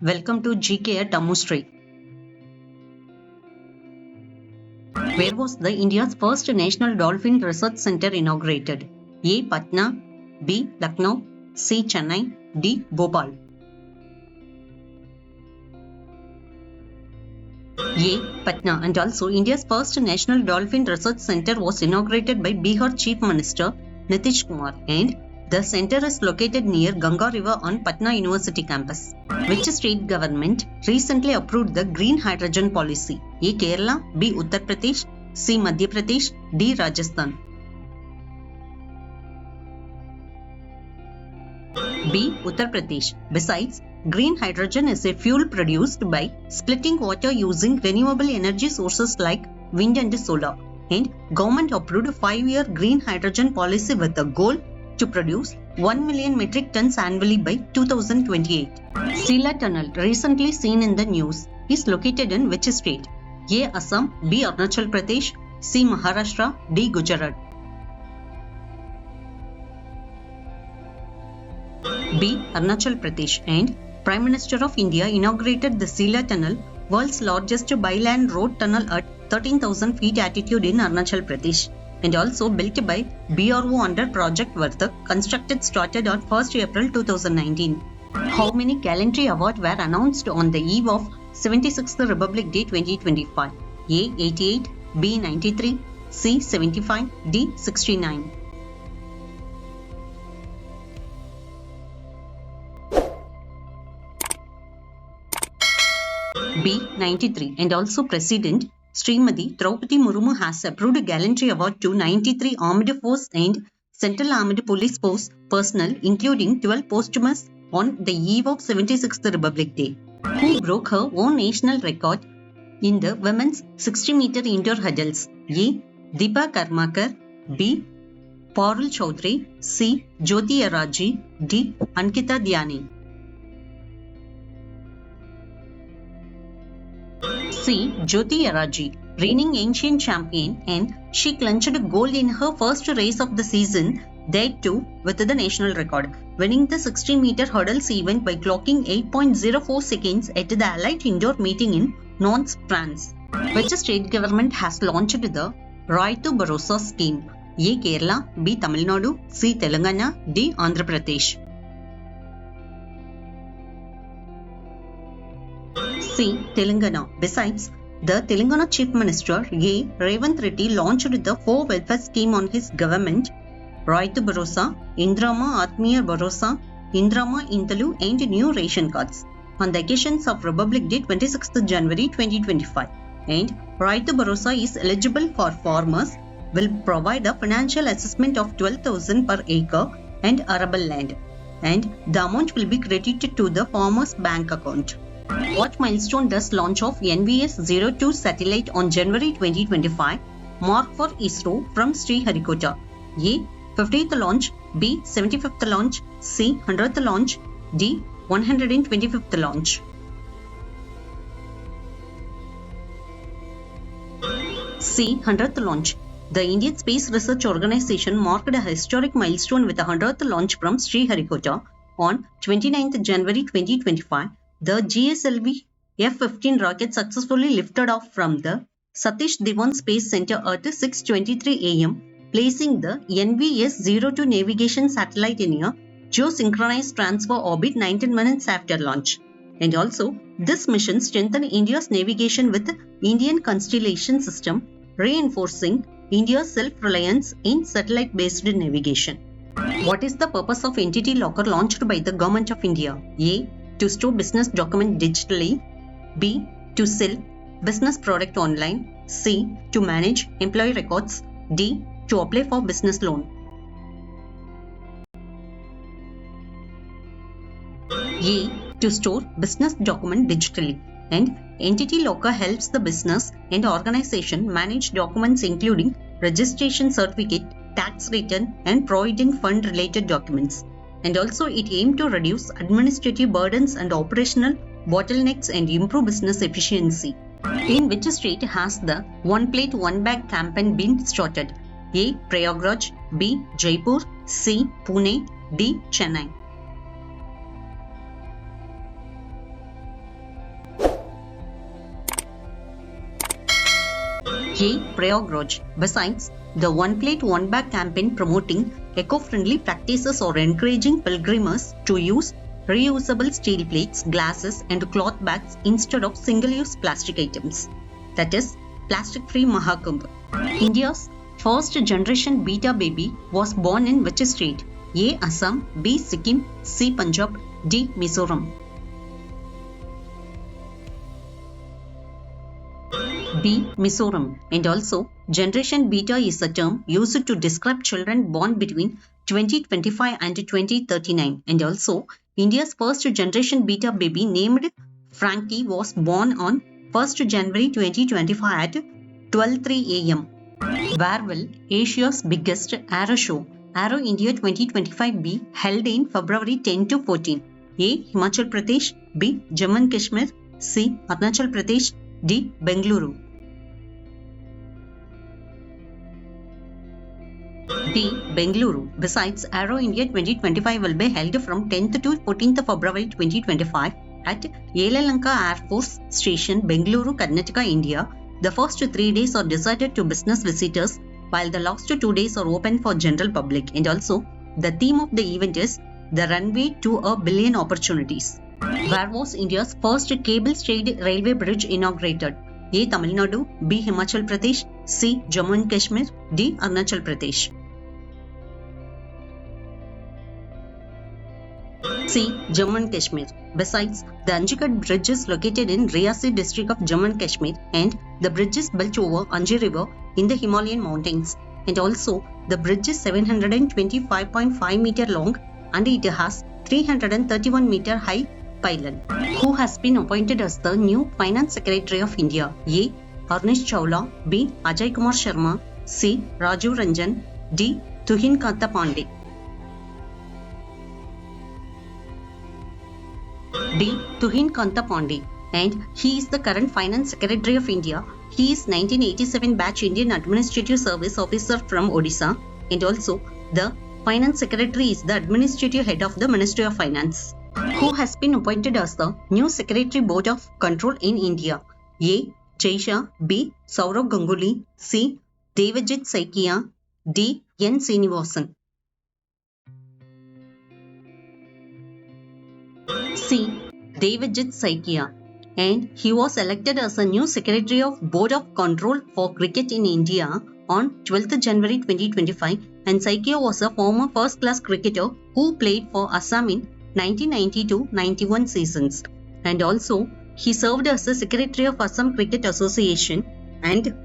Welcome to GK at Tammu Street. Where was the India's first National Dolphin Research Center inaugurated? A. Patna, B. Lucknow, C. Chennai, D. Bhopal. A. Patna, and also India's first National Dolphin Research Center was inaugurated by Bihar Chief Minister Nitish Kumar, and the center is located near Ganga River on Patna University campus. Which state government recently approved the green hydrogen policy? A. Kerala, B. Uttar Pradesh, C. Madhya Pradesh, D. Rajasthan. B. Uttar Pradesh. Besides, green hydrogen is a fuel produced by splitting water using renewable energy sources like wind and solar, and government approved a 5-year green hydrogen policy with a goal to produce 1 million metric tons annually by 2028. Sila Tunnel, recently seen in the news, is located in which state? A. Assam, B. Arunachal Pradesh, C. Maharashtra, D. Gujarat. B. Arunachal Pradesh. And Prime Minister of India inaugurated the Sila Tunnel, world's largest by-land road tunnel at 13,000 feet altitude in Arunachal Pradesh, and also built by BRO under Project Vartak, constructed started on 1st April 2019. How many gallantry awards were announced on the eve of 76th Republic Day 2025? A. 88, B. 93, C. 75, D. 69. B. 93, and also President Srimati Draupadi Murmu has approved a gallantry award to 93 Armed Force and Central Armed Police Force personnel, including 12 posthumous on the eve of 76th Republic Day. Who broke her own national record in the women's 60-meter indoor hurdles? A. Deepa Karmakar, B. Parul Chaudhary, C. Jyoti Araji, D. Ankita Dhyani. C. Jyoti Araji, reigning ancient champion, and she clinched gold in her first race of the season, that too with the national record, winning the 60-meter hurdles event by clocking 8.04 seconds at the Allied Indoor Meeting in Nantes, France. Which state government has launched the Right to Bharosa scheme? A. Kerala, B. Tamil Nadu, C. Telangana, D. Andhra Pradesh. C. Telangana. Besides, the Telangana Chief Minister A. Revanth Reddy launched the 4 welfare scheme on his government: Right to Bharosa, Indrama Atmiya Bharosa, Indrama Intalu, and new ration cards on the occasions of Republic Day 26th January 2025. And Right to Bharosa is eligible for farmers, will provide a financial assessment of 12,000 per acre and arable land, and the amount will be credited to the farmer's bank account. What milestone does launch of NVS-02 satellite on January 2025 mark for ISRO from Sriharikota? A. 50th launch, B. 75th launch, C. 100th launch, D. 125th launch. C. 100th launch. The Indian Space Research Organization marked a historic milestone with the 100th launch from Sriharikota on 29th January 2025. The GSLV F-15 rocket successfully lifted off from the Satish Dhawan Space Center at 6:23 am, placing the NVS-02 navigation satellite in a geosynchronized transfer orbit 19 minutes after launch. And also, this mission strengthened India's navigation with the Indian Constellation System, reinforcing India's self-reliance in satellite-based navigation. What is the purpose of Entity Locker launched by the Government of India? A. To store business document digitally, B. To sell business product online, C. To manage employee records, D. To apply for business loan. A. To store business document digitally, and Entity Locker helps the business and organization manage documents including registration certificate, tax return, and provident fund related documents. And also it aimed to reduce administrative burdens and operational bottlenecks and improve business efficiency. In which state has the One Plate One Bag campaign been started? A. Prayagraj, B. Jaipur, C. Pune, D. Chennai. A. Prayagraj. Besides, the One Plate One Bag campaign promoting eco-friendly practices or encouraging pilgrims to use reusable steel plates, glasses and cloth bags instead of single-use plastic items. That is, plastic-free Mahakumbh. India's first generation beta baby was born in which state? A. Assam, B. Sikkim, C. Punjab, D. Mizoram. B. Mizoram. And also, Generation Beta is a term used to describe children born between 2025 and 2039. And also, India's first generation Beta baby named Frankie was born on 1st January 2025 at 12:03 am. Where will Asia's biggest aero show, Aero India 2025 be held in February 10 to 14? A. Himachal Pradesh, B. Jammu and Kashmir, C. Arunachal Pradesh, D. Bengaluru. D. Bengaluru. Besides, Aero India 2025 will be held from 10th to 14th February 2025 at Yelahanka Air Force Station, Bengaluru, Karnataka, India. The first 3 days are decided to business visitors, while the last 2 days are open for general public. And also, the theme of the event is the runway to a billion opportunities. Where was India's first cable-stayed railway bridge inaugurated? A. Tamil Nadu, B. Himachal Pradesh, C. Jammu and Kashmir, D. Arunachal Pradesh. C. Jammu and Kashmir. Besides, the Anjikat Bridge is located in Riyasi district of Jammu and Kashmir, and the bridge is built over Anji River in the Himalayan mountains. And also, the bridge is 725.5 meter long and it has 331 meter high pylon. Who has been appointed as the new Finance Secretary of India? A. Arnish Chawla, B. Ajay Kumar Sharma, C. Raju Ranjan, D. Tuhin Kanta Pandey. D. Tuhin Kanta Pandey, and he is the current Finance Secretary of India. He is 1987 batch Indian Administrative Service Officer from Odisha, and also the Finance Secretary is the Administrative Head of the Ministry of Finance. Who has been appointed as the new Secretary Board of Control in India? A. Jay Shah, B. Saurav Ganguly, C. Devajit Saikia, D. N. Srinivasan. C. Devajit Saikia, and he was elected as a new Secretary of Board of Control for Cricket in India on 12th January 2025, and Saikia was a former first-class cricketer who played for Assam in 1990-91 seasons, and also he served as the Secretary of Assam Cricket Association and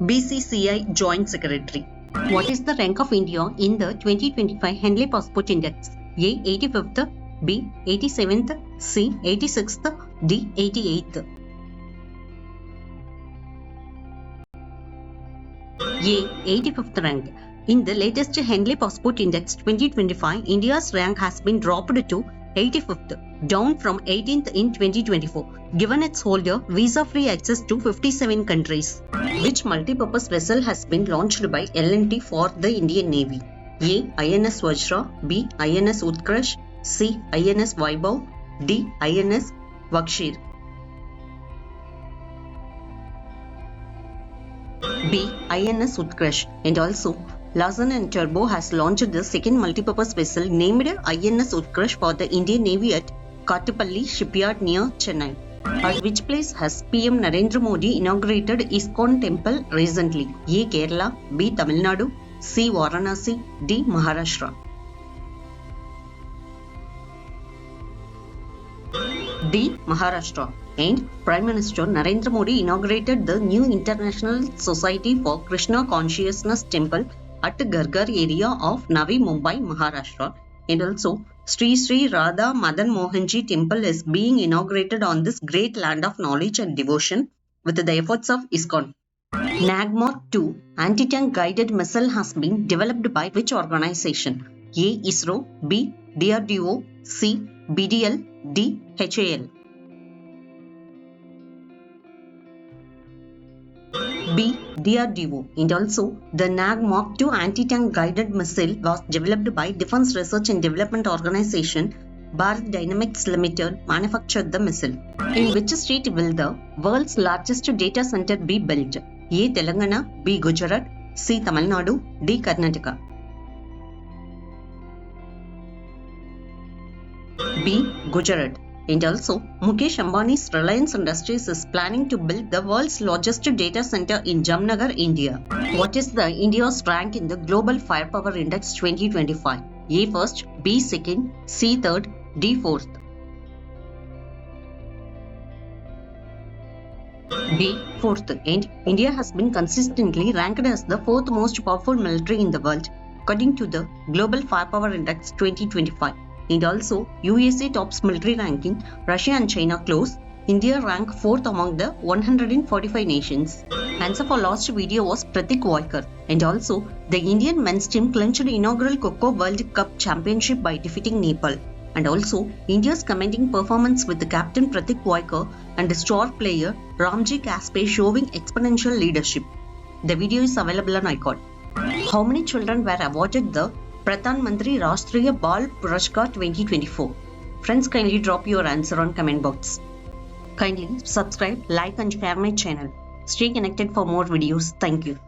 BCCI Joint Secretary. What is the rank of India in the 2025 Henley Passport Index? A. 85th, B. 87th, C. 86th, D. 88th. A. 85th rank. In the latest Henley Passport Index 2025, India's rank has been dropped to 85th, down from 18th in 2024, given its holder visa-free access to 57 countries. Which multipurpose vessel has been launched by L&T for the Indian Navy? A. INS Vajra, B. INS Utkarsh, C. INS Vaibhav, D. INS Vakshir. B. INS Utkarsh, and also Larsen & Turbo has launched the second multipurpose vessel named INS Utkarsh for the Indian Navy at Kattupalli shipyard near Chennai. At which place has PM Narendra Modi inaugurated ISKCON temple recently? A. Kerala, B. Tamil Nadu, C. Varanasi, D. Maharashtra. D. Maharashtra. And Prime Minister Narendra Modi inaugurated the new International Society for Krishna Consciousness Temple at Gargar area of Navi Mumbai, Maharashtra. And also, Sri Sri Radha Madan Mohanji Temple is being inaugurated on this great land of knowledge and devotion with the efforts of ISKCON. Nagmar 2 anti-tank guided missile has been developed by which organization? A. ISRO, B. DRDO, C. BDL, D. HAL. B. DRDO. And also, the Nagmar 2 anti-tank guided missile was developed by Defence Research and Development Organization. Bharat Dynamics Limited manufactured the missile. In which state will the world's largest data center be built? A. Telangana, B. Gujarat, C. Tamil Nadu, D. Karnataka. B. Gujarat. And also, Mukesh Ambani's Reliance Industries is planning to build the world's largest data center in Jamnagar, India. What is the India's rank in the Global Firepower Index 2025? A first, B second, C third, D fourth. B fourth. And India has been consistently ranked as the fourth most powerful military in the world, according to the Global Firepower Index 2025. And also, USA tops military ranking, Russia and China close. India rank 4th among the 145 nations. Answer for last video was Pratik Waikar. And also, the Indian men's team clinched inaugural Kho World Cup championship by defeating Nepal. And also, India's commanding performance with the captain Pratik Waikar and the star player Ramji Kaspe showing exponential leadership. The video is available on iQOD. How many children were awarded the Pradhan Mantri Rashtriya Bal Puraskar 2024? Friends, kindly drop your answer on comment box. Kindly subscribe, like and share my channel. Stay connected for more videos. Thank you.